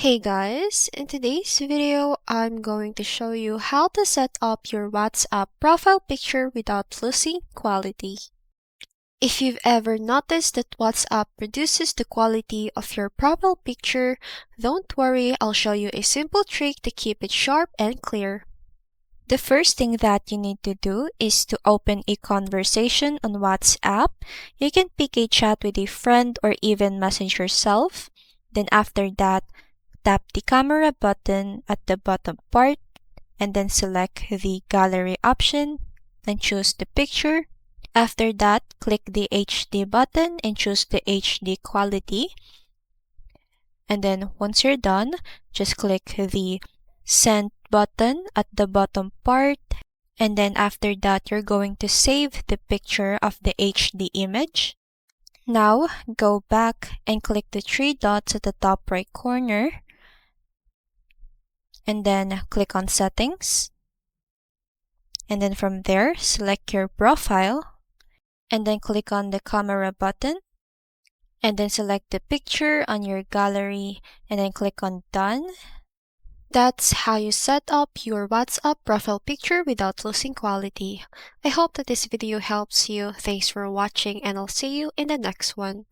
Hey guys, in today's video, I'm going to show you how to set up your WhatsApp profile picture without losing quality. If you've ever noticed that WhatsApp reduces the quality of your profile picture, don't worry, I'll show you a simple trick to keep it sharp and clear. The first thing that you need to do is to open a conversation on WhatsApp. You can pick a chat with a friend or even message yourself. Then after that, tap the camera button at the bottom part and then select the gallery option and choose the picture. After that, click the HD button and choose the HD quality. And then once you're done, just click the send button at the bottom part. And then after that, you're going to save the picture of the HD image. Now, go back and click the three dots at the top right corner. And then click on settings. And then from there, select your profile. And then click on the camera button. And then select the picture on your gallery. And then click on done. That's how you set up your WhatsApp profile picture without losing quality. I hope that this video helps you. Thanks for watching and I'll see you in the next one.